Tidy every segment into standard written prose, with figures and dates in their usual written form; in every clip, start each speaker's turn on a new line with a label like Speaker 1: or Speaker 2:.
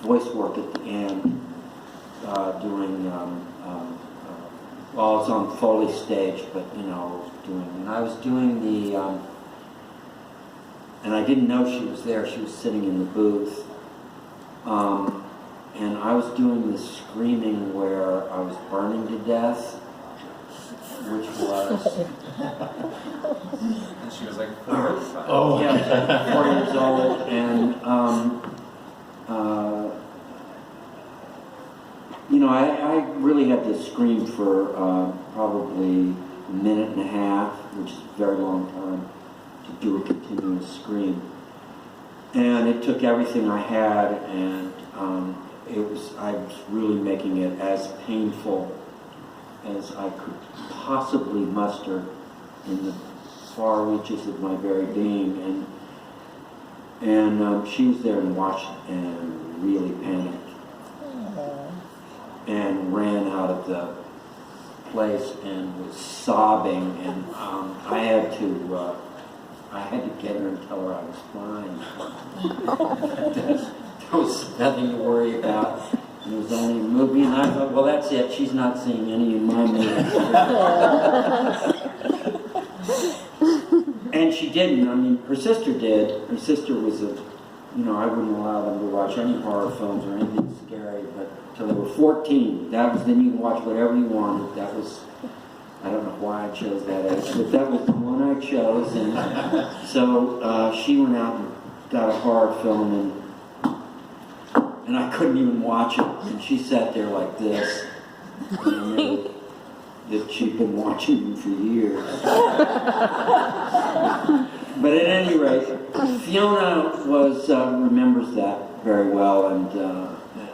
Speaker 1: voice work at the end, doing, well, it's on Foley stage, but, you know, I was doing the, and I didn't know she was there, she was sitting in the booth, and I was doing the screaming where I was burning to death, which was...
Speaker 2: And she was like 4 or 5.
Speaker 1: Oh, yeah, 4 years old, and, you know, I really had to scream for probably a minute and a half, which is a very long time to do a continuous scream. And it took everything I had, and I was really making it as painful as I could possibly muster in the far reaches of my very being. And she was there and watched and really panicked. And ran out of the place and was sobbing, and I had to get her and tell her I was fine. There was nothing to worry about. It was only a movie, and I thought, well, that's it. She's not seeing any of my movies. And she didn't. I mean, her sister did. Her sister was I wouldn't allow them to watch any horror films or anything scary, but till they were 14. Then you could watch whatever you wanted. That was, I don't know why I chose that age, but that was the one I chose. And so she went out and got a horror film, and I couldn't even watch it. And she sat there like this. And I knew that she'd been watching them for years. But at any rate, Fiona remembers that very well, and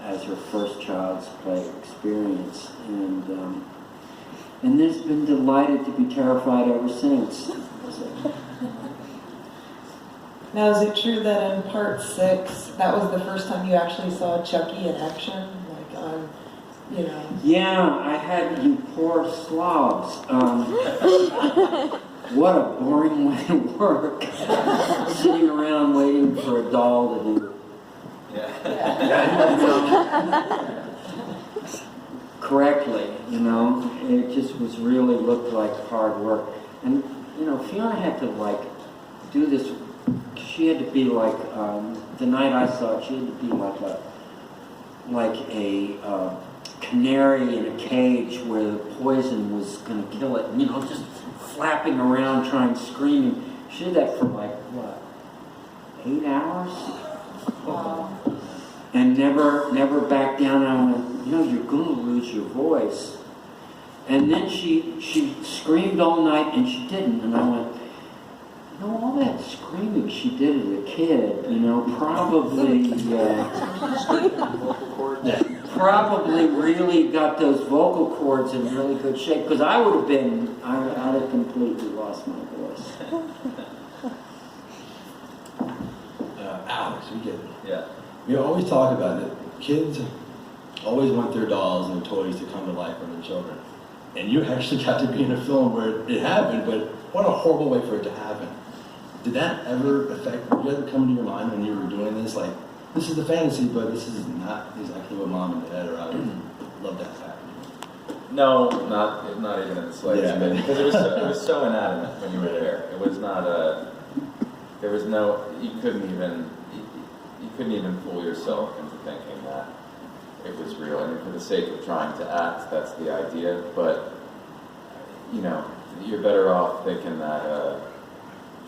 Speaker 1: as her first child's play experience, and has been delighted to be terrified ever since.
Speaker 3: Now, is it true that in part 6, that was the first time you actually saw Chucky in action? Like on,
Speaker 1: Yeah, I had, you poor slobs. What a boring way to work. Sitting around waiting for a doll to do.
Speaker 2: Yeah.
Speaker 1: Correctly, it just really looked like hard work. And, Fiona had to do this, she had to be the night I saw it, she had to be like a canary in a cage where the poison was going to kill it, just flapping around, screaming. She did that for 8 hours?
Speaker 3: wow.
Speaker 1: And never backed down. I went, you're going to lose your voice. And then she screamed all night, and she didn't. And I went, all that screaming she did as a kid, probably really got those vocal cords in really good shape, because I would have completely lost my voice.
Speaker 4: Alex, we get it.
Speaker 2: Yeah.
Speaker 4: We always talk about it. Kids always want their dolls and their toys to come to life for their children. And you actually got to be in a film where it happened, but what a horrible way for it to happen. Did that ever did you ever come to your mind when you were doing this? Like, this is the fantasy, but this is not exactly what mom and dad or I would love that to happen.
Speaker 2: No, not even in the slightest bit, because it was so inanimate when you were there. It was not there was no, you couldn't even fool yourself into thinking that it was real. I mean, for the sake of trying to act, that's the idea, but, you're better off thinking that,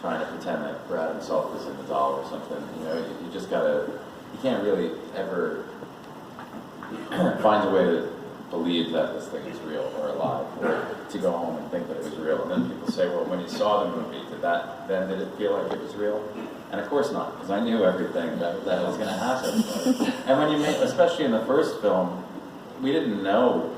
Speaker 2: trying to pretend that Brad himself is in the doll or something. You just you can't really ever find a way to believe that this thing is real or alive, or to go home and think that it was real. And then people say, well, when you saw the movie, did it feel like it was real? And of course not, because I knew everything that was going to happen. And when especially in the first film, we didn't know,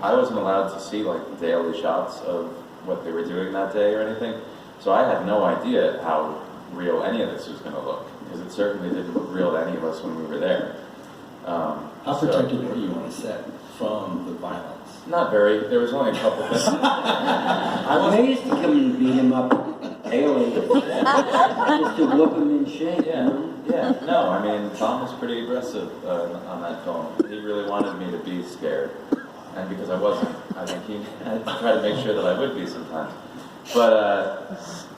Speaker 2: I wasn't allowed to see daily shots of what they were doing that day or anything. So I had no idea how real any of this was going to look, because it certainly didn't look real to any of us when we were there.
Speaker 4: How protected were you on a set from the violence?
Speaker 2: Not very. There was only a couple things.
Speaker 1: I used to come and beat him up aliens. Just to whip them in shape, you know?
Speaker 2: Yeah, no, I mean, Tom was pretty aggressive on that film. He really wanted me to be scared. And because I wasn't, I think he had to try to make sure that I would be sometimes. But,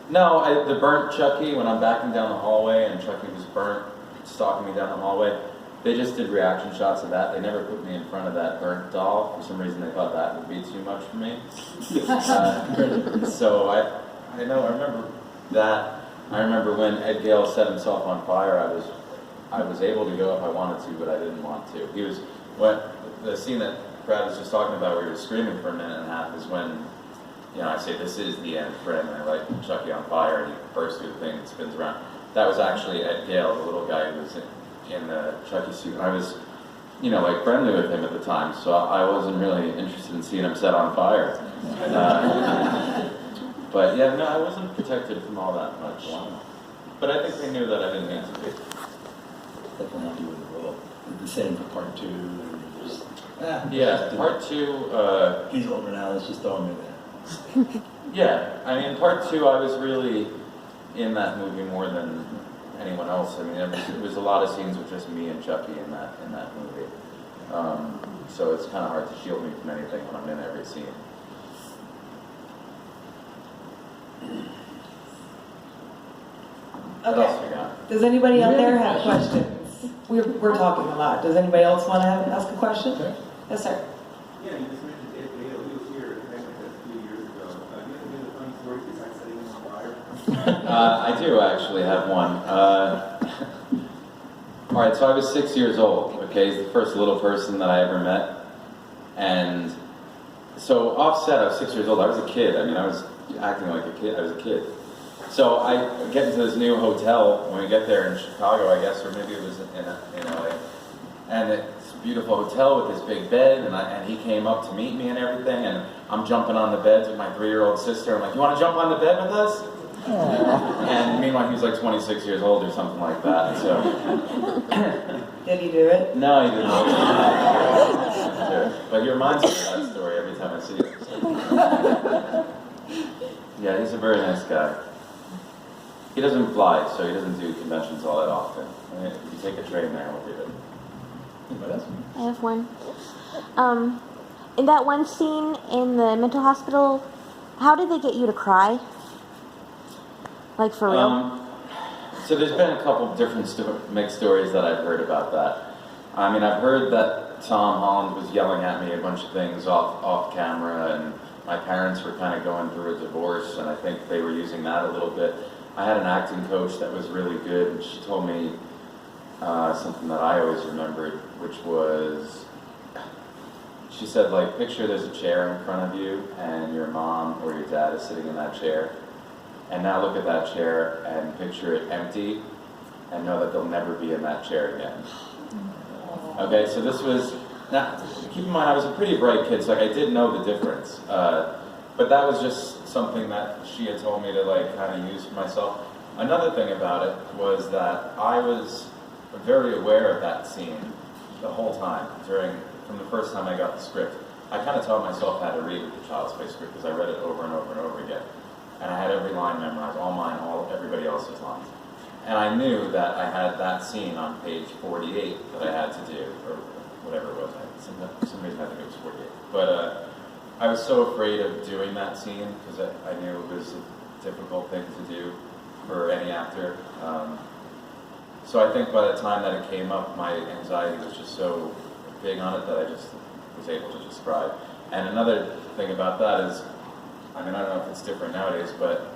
Speaker 2: no, the burnt Chucky, when I'm backing down the hallway and Chucky was burnt, stalking me down the hallway, they just did reaction shots of that. They never put me in front of that burnt doll. For some reason, they thought that would be too much for me. So I remember that. I remember when Ed Gale set himself on fire, I was able to go if I wanted to, but I didn't want to. The scene that Brad was just talking about where he was screaming for a minute and a half is when, I say, this is the end for him, and I light Chucky on fire, and he bursts through the thing and spins around. That was actually Ed Gale, the little guy who was in the Chucky suit. I was, friendly with him at the time, so I wasn't really interested in seeing him set on fire. But yeah, no, I wasn't protected from all that much. But I think they knew that I didn't need to be.
Speaker 4: Definitely not you in the role. The same for part 2. And just,
Speaker 2: part 2.
Speaker 4: He's older now. Let's just throw him in there.
Speaker 2: Yeah, I mean, part 2, I was really in that movie more than anyone else. I mean, it was a lot of scenes with just me and Chucky in that movie. So it's kind of hard to shield me from anything when I'm in every scene. What else we got?
Speaker 3: Does anybody out there have questions? We're talking a lot. Does anybody else want to ask a question?
Speaker 4: Okay.
Speaker 3: Yes, sir.
Speaker 5: Yeah, you just mentioned Ed Gale. He was here a few years ago. Do you have any funny stories besides setting him on fire?
Speaker 2: I do actually have one. All right, so I was 6 years old. Okay, he's the first little person that I ever met, and so offset, I was 6 years old. I was a kid. I mean, I was acting like a kid. I was a kid. So I get into this new hotel when we get there in Chicago, I guess, or maybe it was in LA. And it's a beautiful hotel with this big bed, and he came up to meet me and everything, and I'm jumping on the beds with my 3-year-old sister. I'm like, you want to jump on the bed with us? And meanwhile, he was like 26 years old or something like that. So
Speaker 3: Did he do it?
Speaker 2: no, he didn't. But he reminds me of that story every time I see it. Yeah, he's a very nice guy. He doesn't fly, so he doesn't do conventions all that often. I mean, if you take a train there, we'll do it.
Speaker 4: Anybody else?
Speaker 6: I have one. In that one scene in the mental hospital, how did they get you to cry? Like, for real?
Speaker 2: So there's been a couple different mixed stories that I've heard about that. I mean, I've heard that Tom Holland was yelling at me a bunch of things off camera, and my parents were kind of going through a divorce, and I think they were using that a little bit. I had an acting coach that was really good, and she told me something that I always remembered, which was, she said, like, picture there's a chair in front of you, and your mom or your dad is sitting in that chair, and now look at that chair and picture it empty, and know that they'll never be in that chair again. Okay, so this was, now, keep in mind, I was a pretty bright kid, so like, I did know the difference. But that was just something that she had told me to like kind of use for myself. Another thing about it was that I was very aware of that scene the whole time from the first time I got the script. I kind of taught myself how to read the Child's Play script because I read it over and over and over again. And I had every line memorized, all mine, everybody else's lines. And I knew that I had that scene on page 48 that I had to do, or whatever it was. For some reason I think it was 48. But I was so afraid of doing that scene because I knew it was a difficult thing to do for any actor. So I think by the time that it came up, my anxiety was just so big on it that I just was able to just cry. And another thing about that is, I mean, I don't know if it's different nowadays, but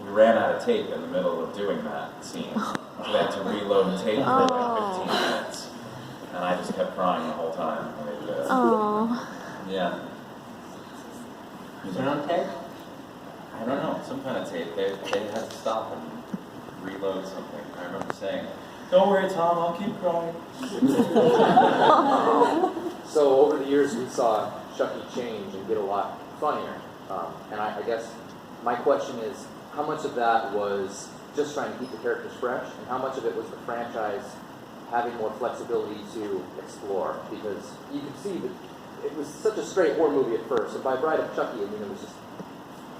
Speaker 2: we ran out of tape in the middle of doing that scene. So they had to reload tape for like 15 minutes. And I just kept crying the whole time. Yeah.
Speaker 1: Is it on tape?
Speaker 2: I don't know, some kind of tape. They had to stop and reload something. I remember saying, "Don't worry, Tom, I'll keep crying."
Speaker 7: So over the years, we saw Chucky change and get a lot funnier. And I guess my question is, how much of that was just trying to keep the characters fresh, and how much of it was the franchise having more flexibility to explore? Because you could see that it was such a straight horror movie at first, and by Bride of Chucky, I mean, it was just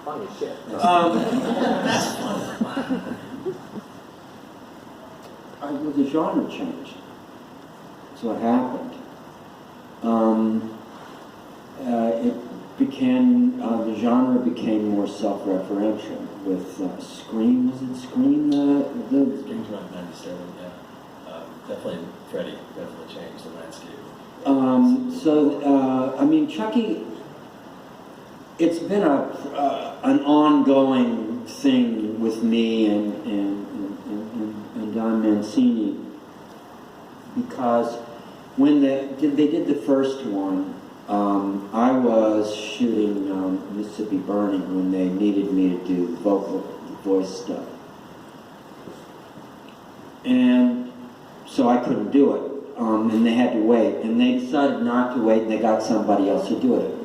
Speaker 7: funny as shit.
Speaker 1: Well, the genre changed. That's what happened. The genre became more self-referential with Scream. Was it Scream?
Speaker 4: Scream's around 97, yeah. Definitely, Freddy definitely changed the landscape.
Speaker 1: Chucky, it's been an ongoing thing with me and Don Mancini, because when they did the first one, I was shooting Mississippi Burning when they needed me to do the voice stuff. And so I couldn't do it, and they had to wait. And they decided not to wait, and they got somebody else to do it.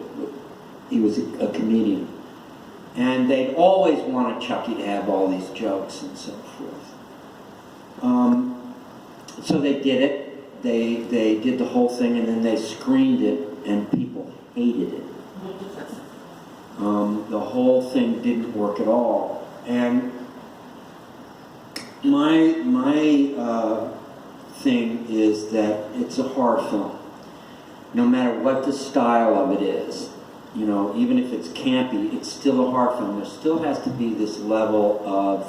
Speaker 1: He was a comedian. And they'd always wanted Chucky to have all these jokes and so forth. So they did it. They did the whole thing, and then they screened it, and people hated it. The whole thing didn't work at all. And my thing is that it's a horror film. No matter what the style of it is, you know, even if it's campy, it's still a horror film. There still has to be this level of,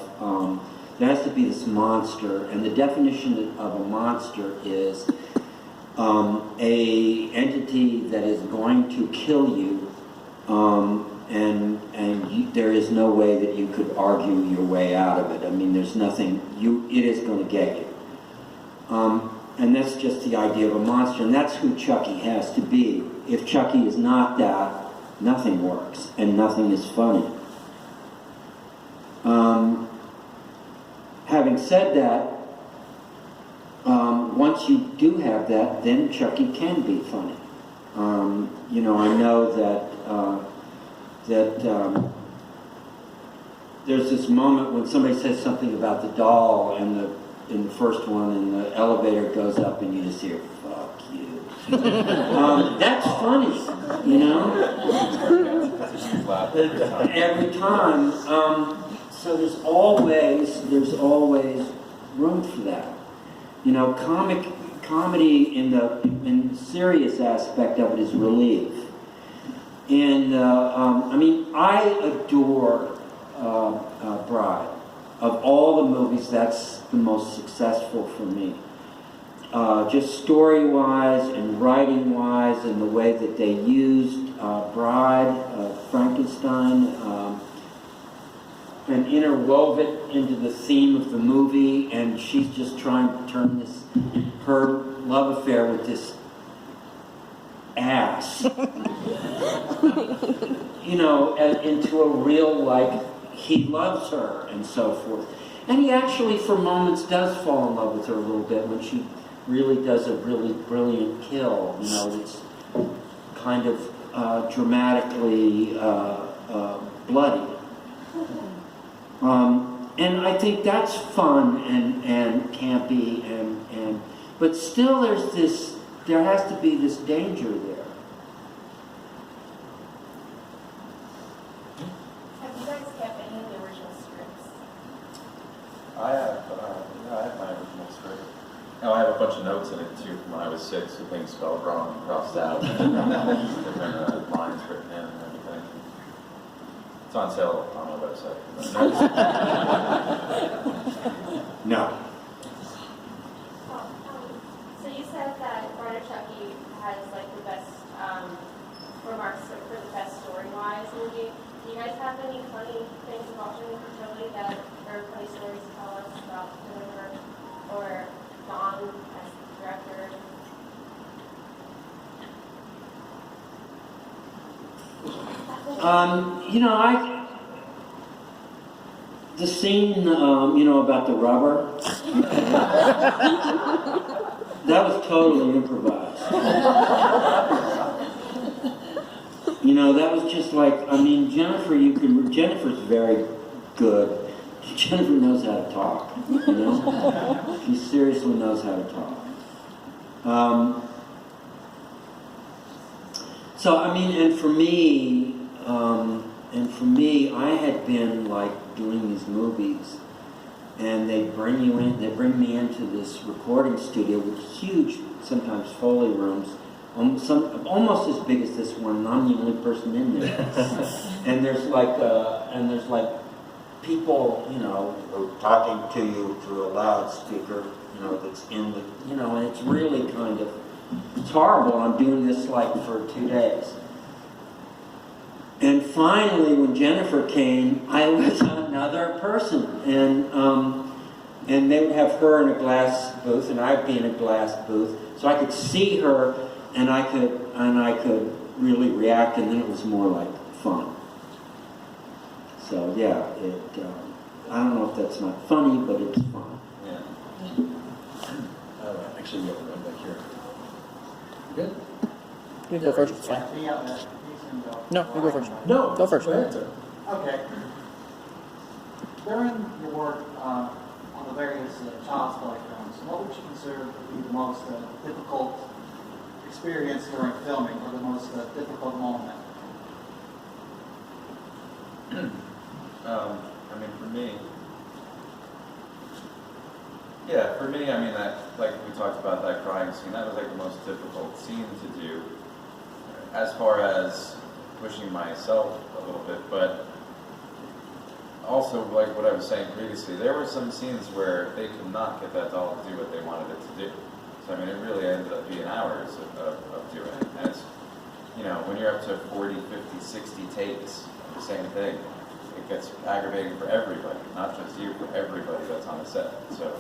Speaker 1: there has to be this monster, and the definition of a monster is a entity that is going to kill you, there is no way that you could argue your way out of it. I mean, there's nothing, it is going to get you. And that's just the idea of a monster, and that's who Chucky has to be. If Chucky is not that, nothing works, and nothing is funny. Having said that, once you do have that, then Chucky can be funny. You know, I know that there's this moment when somebody says something about the doll in the first one, and the elevator goes up, and you just hear, "Fuck you." That's funny, you know? Every time. So there's always room for that. You know, comedy in the serious aspect of it is relief. And I adore Bride. Of all the movies, that's the most successful for me. Just story-wise and writing-wise, and the way that they used Bride, Frankenstein, and interwove it into the theme of the movie, and she's just trying to turn her love affair with this ass, you know, into a real, like, he loves her and so forth. And he actually, for moments, does fall in love with her a little bit when she really does a really brilliant kill. You know, it's kind of dramatically bloody. And I think that's fun and campy, but still there has to be this danger there.
Speaker 8: Have you guys kept any of the original scripts?
Speaker 2: I have my original script. Oh, I have a bunch of notes in it too from when I was 6 with things spelled wrong and crossed out. Different lines written in and everything. It's on sale on my website.
Speaker 1: No.
Speaker 8: So you said that Bride of Chucky has like the best remarks for the best story-wise movie. Do you guys have any funny things about Jimmy Fertilli that or funny stories to tell us about him or Don as the director?
Speaker 1: The scene, about the rubber, that was totally improvised. That was just like, Jennifer's very good. Jennifer knows how to talk, She seriously knows how to talk. And for me, and for me, I had been like doing these movies, and they bring me into this recording studio with huge, sometimes Foley rooms, almost as big as this one, and I'm the only person in there. and there's like people, talking to you through a loudspeaker, that's in the, and it's really it's horrible. I'm doing this like for 2 days. And finally, when Jennifer came, I was another person, and they would have her in a glass booth, and I'd be in a glass booth, so I could see her, and I could really react, and then it was more like fun. So yeah, I don't know if that's not funny, but it's fun.
Speaker 2: Yeah.
Speaker 4: Actually, we have one back here. Good?
Speaker 9: You go first. It's fine. No, you go first.
Speaker 4: No.
Speaker 9: Go first.
Speaker 4: Go ahead, sir.
Speaker 10: Okay. During your work on the various child play films, what would you consider to be the most difficult experience during filming, or the most difficult moment?
Speaker 2: For me, that, like we talked about, that crying scene, that was like the most difficult scene to do, as far as pushing myself a little bit, but also, like what I was saying previously, there were some scenes where they could not get that doll to do what they wanted it to do. So, it really ended up being hours of doing it. And it's, when you're up to 40, 50, 60 takes of the same thing, it gets aggravating for everybody, not just you, for everybody that's on the set. So,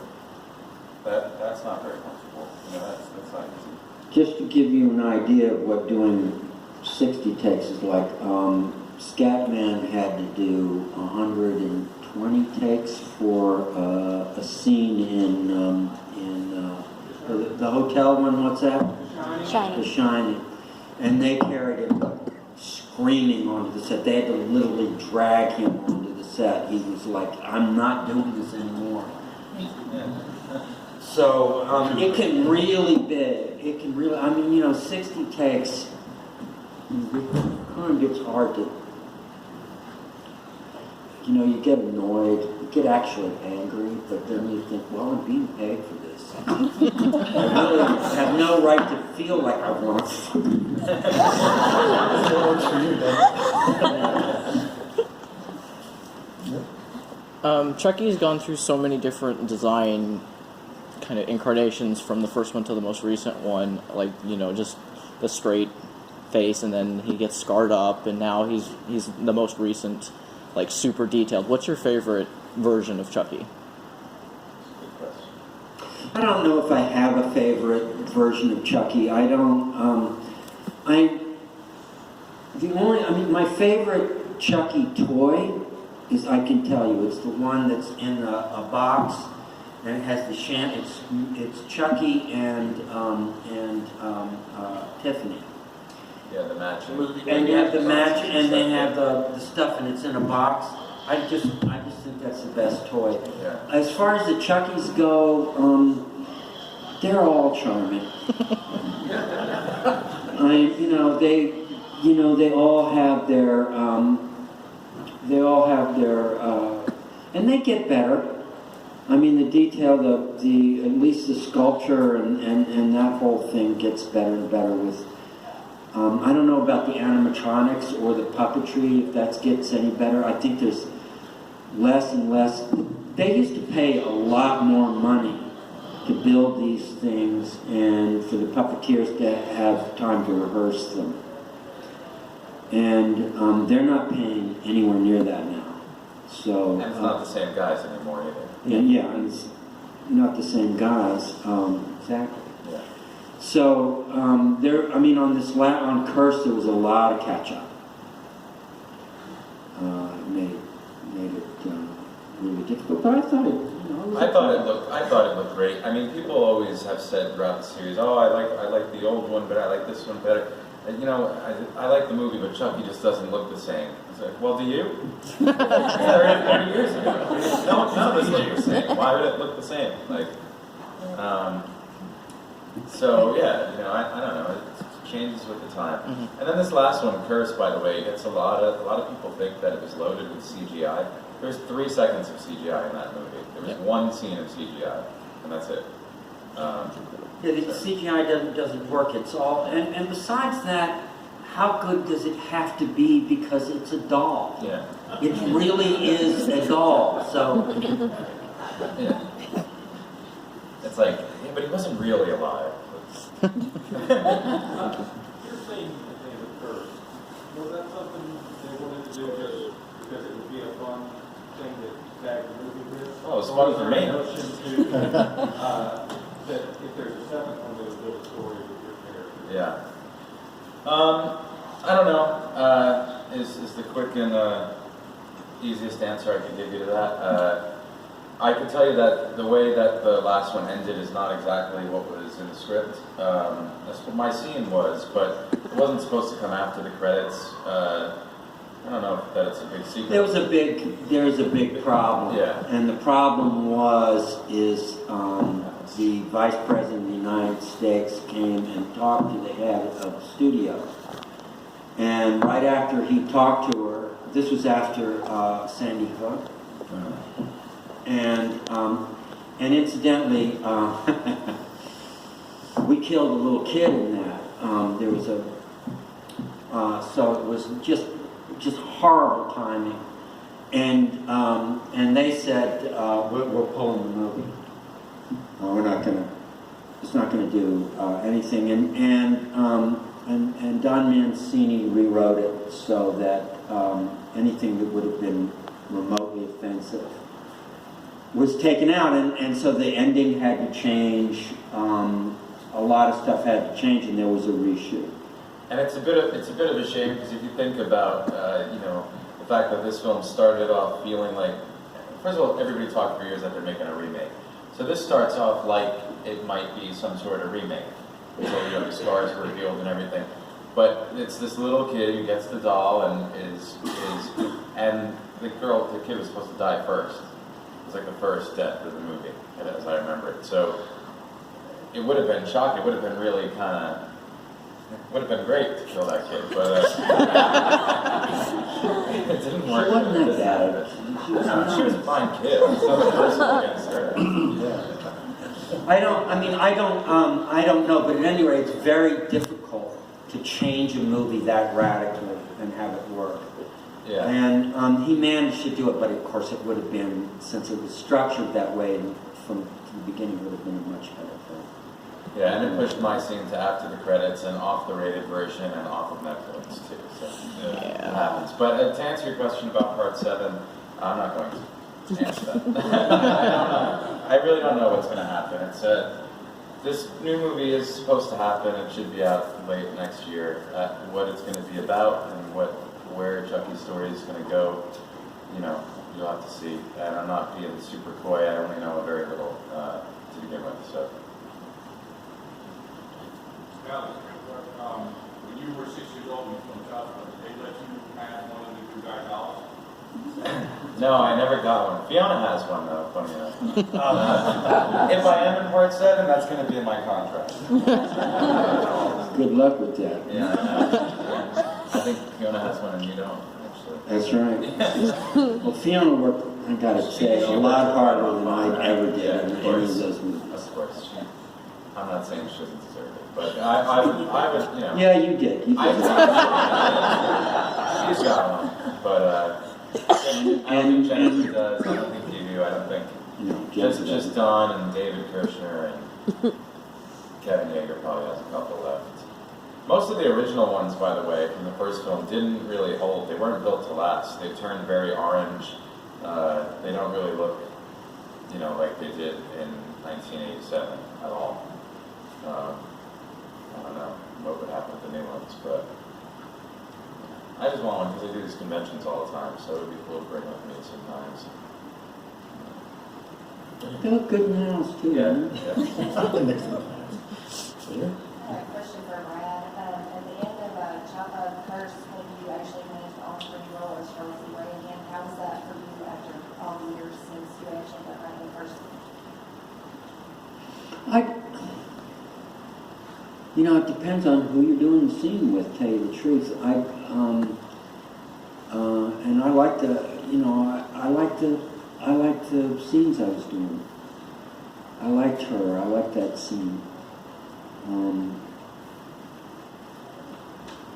Speaker 2: that's not very comfortable. That's not easy.
Speaker 1: Just to give you an idea of what doing 60 takes is like, Scatman had to do 120 takes for a scene in the hotel one. What's that?
Speaker 6: Shining.
Speaker 1: The Shining. And they carried him screaming onto the set. They had to literally drag him onto the set. He was like, "I'm not doing this anymore." So it can really be. It can really. 60 takes. It kind of gets hard to. You get annoyed. You get actually angry, but then you think, "Well, I'm being paid for this. I really have no right to feel like I want to."
Speaker 9: Chucky's gone through so many different design kind of incarnations, from the first one to the most recent one, like, just the straight face, and then he gets scarred up, and now he's the most recent, like, super detailed. What's your favorite version of Chucky?
Speaker 1: I don't know if I have a favorite version of Chucky. I don't, my favorite Chucky toy is, I can tell you, it's the one that's in a box, and it has the it's Chucky and Tiffany.
Speaker 2: Yeah, the match.
Speaker 1: And you have the match, and they have the stuff, and it's in a box. I just think that's the best toy.
Speaker 2: Yeah.
Speaker 1: As far as the Chuckies go, they're all charming. They all have their, and they get better. The detail, at least the sculpture and that whole thing gets better and better with. I don't know about the animatronics or the puppetry, if that gets any better. I think there's less and less. They used to pay a lot more money to build these things and for the puppeteers to have time to rehearse them. And they're not paying anywhere near that now. So,
Speaker 2: and it's not the same guys anymore either.
Speaker 1: Yeah, it's not the same guys. Exactly.
Speaker 2: Yeah.
Speaker 1: So on Curse, there was a lot of catch up. Made it really difficult, but I thought it.
Speaker 2: I thought it looked great. People always have said throughout the series, "Oh, I like the old one, but I like this one better." And, I like the movie, but Chucky just doesn't look the same. It's like, well, do you? Yeah, 30 years ago. None of us look the same. Why would it look the same? So yeah, I don't know. changes with the time. And then this last one, Curse, by the way, gets a lot of people think that it was loaded with CGI. There's 3 seconds of CGI in that movie. There was one scene of CGI, and that's it.
Speaker 1: Yeah, the CGI doesn't work. It's all, and besides that, how good does it have to be because it's a doll?
Speaker 2: Yeah.
Speaker 1: It really is a doll. So
Speaker 2: Yeah. It's like, yeah, but he wasn't really alive.
Speaker 5: You're saying that they were cursed. Was that something they wanted to do just because it would be a fun thing that back the movie with?
Speaker 2: Oh, it was fun for me.
Speaker 5: Notion to, that if there's a seventh one, they'll build a story with your character.
Speaker 2: Yeah. I don't know. Is the quick and easiest answer I can give you to that. I can tell you that the way that the last one ended is not exactly what was in the script. That's what my scene was, but it wasn't supposed to come after the credits. I don't know if that's a big secret.
Speaker 1: there was a big problem.
Speaker 2: Yeah.
Speaker 1: And the problem is the Vice President of the United States came and talked to the head of the studio. And right after he talked to her, this was after Sandy Hook. And incidentally, we killed a little kid in that. There was so it was just horrible timing. And they said, we're pulling the movie. It's not gonna do anything. And Don Mancini rewrote it so that anything that would have been remotely offensive was taken out, and so the ending had to change. A lot of stuff had to change, and there was a reshoot.
Speaker 2: And it's a bit of a shame because if you think about the fact that this film started off feeling like, first of all, everybody talked for years that they're making a remake. So this starts off like it might be some sort of remake. So the scars were revealed and everything. But it's this little kid who gets the doll and and the kid was supposed to die first. It was like the first death of the movie, as I remember it. So it would have been shocking. It would have been really would have been great to kill that kid, but it didn't work.
Speaker 1: She wasn't that bad.
Speaker 2: She was a fine kid. There's nothing personal against her.
Speaker 1: I don't know, but at any rate, it's very difficult to change a movie that radically and have it work.
Speaker 2: Yeah.
Speaker 1: And he managed to do it, but of course it would have been, since it was structured that way from the beginning, it would have been a much better film.
Speaker 2: Yeah, and it pushed my scene to after the credits and off the rated version and off of Netflix too. So it happens. But to answer your question about Part 7, I'm not going to answer that. I don't know. I really don't know what's going to happen. It's this new movie is supposed to happen. It should be out late next year. What it's going to be about and where Chucky's story is going to go, you'll have to see. And I'm not being super coy. I only know very little to begin with. So.
Speaker 5: Alex, when you were 6 years old and you filmed childhood, did they let you have one of the two guys' dolls?
Speaker 2: No, I never got one. Fiona has one, though, funny enough. If I am in Part 7, that's going to be in my contract.
Speaker 1: Good luck with that.
Speaker 2: Yeah, I know. I think Fiona has one and you don't, actually.
Speaker 1: That's right. Well, Fiona worked, I gotta say, a lot harder than I ever did in any of those movies.
Speaker 2: Of course. I'm not saying she doesn't deserve it, but I would.
Speaker 1: Yeah, you did. You did.
Speaker 2: She's got one, but I don't think Jennifer does. I don't think you do. I don't think.
Speaker 1: No,
Speaker 2: Just Don and David Kirshner and Kevin Yeager probably has a couple left. Most of the original ones, by the way, from the first film, didn't really hold. They weren't built to last. They turned very orange. They don't really look, like they did in 1987 at all. I don't know what would happen with the new ones, but I just want one because I do these conventions all the time, so it would be cool to bring with me sometimes.
Speaker 1: They look good in the house, too.
Speaker 2: Yeah.
Speaker 11: I have a question for Brad. At the end of Curse, when you actually managed to alter your role as Charlotte Ray again, how was that for you after all the years since you actually got back in person?
Speaker 1: You know, it depends on who you're doing the scene with, tell you the truth. And I like the, you know, I like the scenes I was doing. I liked her, I liked that scene.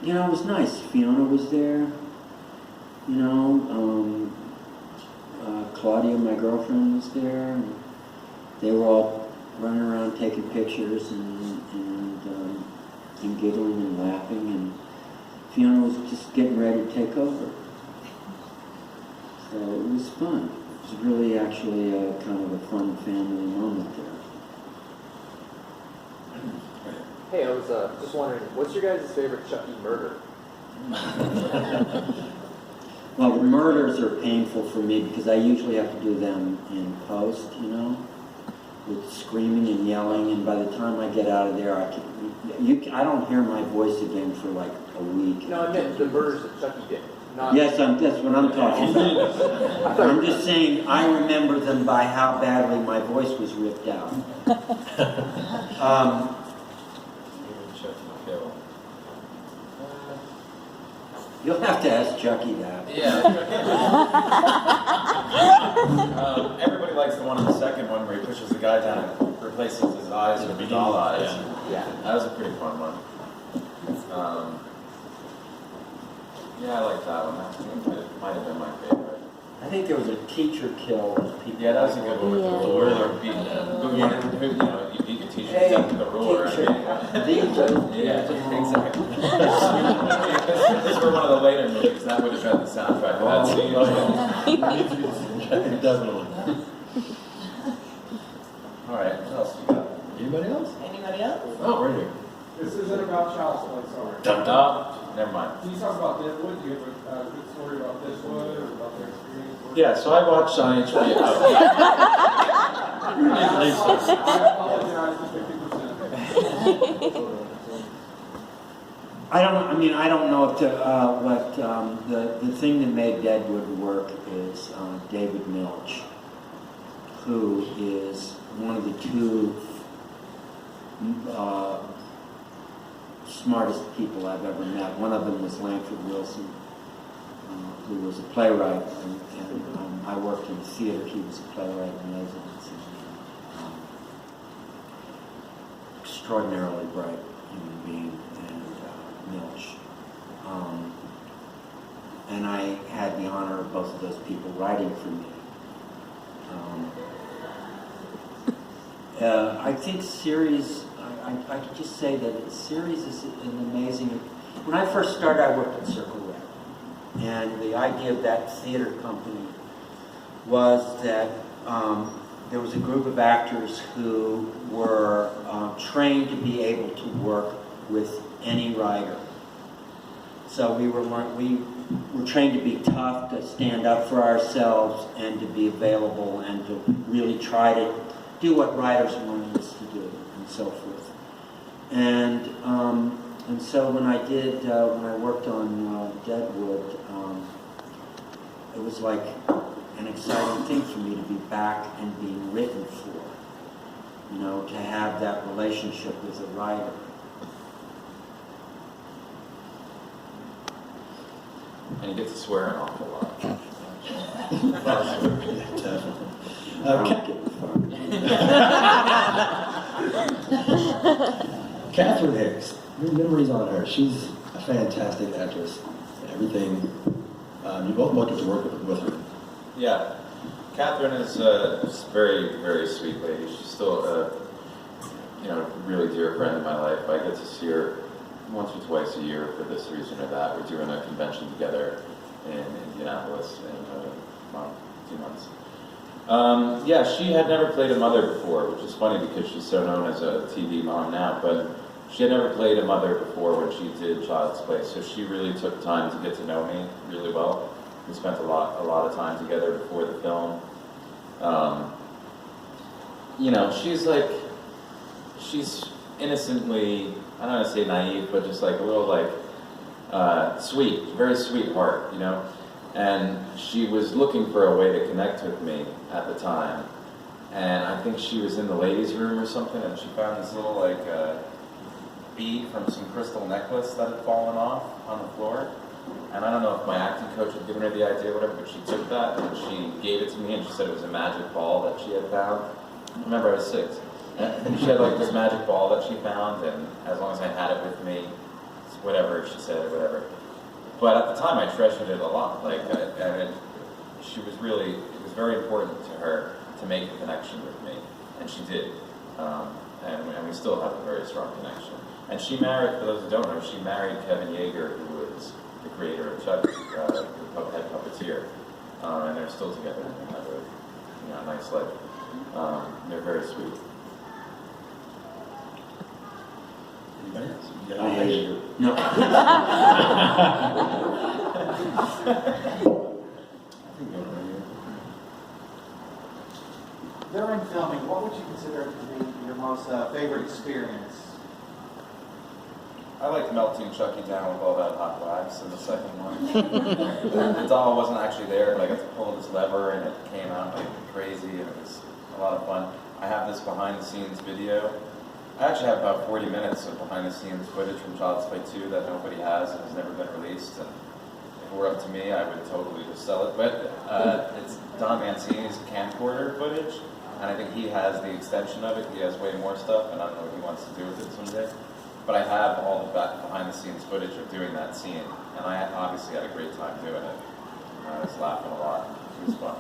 Speaker 1: You know, it was nice. Fiona was there, you know, Claudia, my girlfriend, was there. And they were all running around taking pictures and giggling and laughing, and Fiona was just getting ready to take over. So it was fun. It was really actually a kind of a fun family moment there.
Speaker 7: Hey, I was just wondering, what's your guys' favorite Chucky murder?
Speaker 1: Well, the murders are painful for me because I usually have to do them in post, you know, with screaming and yelling, and by the time I get out of there, I don't hear my voice again for like a week.
Speaker 7: No, I meant the murders that Chucky did. Not
Speaker 1: Yes, that's what I'm talking about. I'm just saying I remember them by how badly my voice was ripped out. You'll have to ask Chucky that.
Speaker 2: Yeah. Everybody likes the one in the second one where he pushes the guy down and replaces his eyes with doll eyes.
Speaker 7: Yeah.
Speaker 2: That was a pretty fun one. Yeah, I like that one. That might have been my favorite.
Speaker 1: I think there was a teacher kill.
Speaker 2: Yeah, that was a good one with the
Speaker 6: Yeah.
Speaker 2: ruler. You beat your teacher up to the ruler.
Speaker 1: Teacher.
Speaker 2: Yeah, exactly. This were one of the later movies. That would have been the soundtrack of that scene.
Speaker 4: Definitely.
Speaker 2: All right, what else you got?
Speaker 4: Anybody else?
Speaker 3: Anybody else?
Speaker 4: Oh, right here.
Speaker 5: This isn't about child's play, sorry.
Speaker 2: Never mind.
Speaker 5: Can you talk about Deadwood? Do you have a good story about Deadwood or about their experience?
Speaker 2: Yeah, so I watched on HBO.
Speaker 5: I apologize for 50%.
Speaker 1: I don't know if the thing that made Deadwood work is David Milch, who is one of the two smartest people I've ever met. One of them was Langford Wilson, who was a playwright, and I worked in theater. He was a playwright in residence. Extraordinarily bright human being, and Milch. And I had the honor of both of those people writing for me. I think series, I could just say that series is an amazing. When I first started, I worked at Circle Rep, and the idea of that theater company was that there was a group of actors who were trained to be able to work with any writer. So we were trained to be tough, to stand up for ourselves, and to be available, and to really try to do what writers wanted us to do, and so forth. And so when I worked on Deadwood, it was like an exciting thing for me to be back and being written for, you know, to have that relationship with a writer.
Speaker 2: And you get to swear an awful lot.
Speaker 4: Catherine Hicks, your memories on her. She's a fantastic actress. Everything. You both wanted to work with her.
Speaker 2: Yeah, Catherine is a very, very sweet lady. She's still a really dear friend in my life. I get to see her once or twice a year for this reason or that. We're doing a convention together in Indianapolis in 2 months. Yeah, she had never played a mother before, which is funny because she's so known as a TV mom now, but she had never played a mother before when she did Child's Play, so she really took time to get to know me really well. We spent a lot of time together before the film. She's innocently, I don't want to say naive, but just like a little sweet, very sweetheart, you know? And she was looking for a way to connect with me at the time. And I think she was in the ladies' room or something, and she found this little bead from some crystal necklace that had fallen off on the floor. And I don't know if my acting coach had given her the idea or whatever, but she took that and she gave it to me and she said it was a magic ball that she had found. Remember, I was 6. And she had like this magic ball that she found, and as long as I had it with me, whatever she said or whatever. But at the time, I treasured it a lot. Like, she was really, it was very important to her to make a connection with me, and she did. And we still have a very strong connection. And she married, for those who don't know, she married Kevin Yeager, who was the creator of Chucky, the head puppeteer. And they're still together and have a nice life. They're very sweet.
Speaker 4: Anybody else?
Speaker 1: I hate you. No.
Speaker 10: During filming, what would you consider to be your most favorite experience?
Speaker 2: I liked melting Chucky down with all that hot wax in the second one. The doll wasn't actually there, but I got to pull this lever and it came out like crazy and it was a lot of fun. I have this behind the scenes video. I actually have about 40 minutes of behind the scenes footage from Child's Play 2 that nobody has and has never been released. And if it were up to me, I would totally just sell it. But it's Don Mancini's camcorder footage, and I think he has the extension of it. He has way more stuff, and I don't know what he wants to do with it someday. But I have all the behind the scenes footage of doing that scene, and I obviously had a great time doing it. I was laughing a lot. It was fun.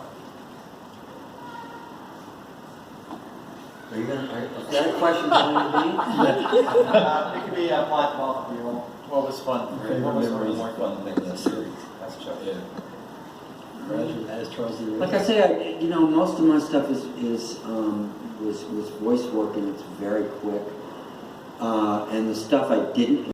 Speaker 1: Are you gonna, is that a question going to be?
Speaker 10: It could be applied to both of you.
Speaker 2: What was fun? What was one of the more fun things in the series? That's Chucky.
Speaker 4: As Charles did.
Speaker 1: Like I say, most of my stuff was voice work, and it's very quick. And the stuff I didn't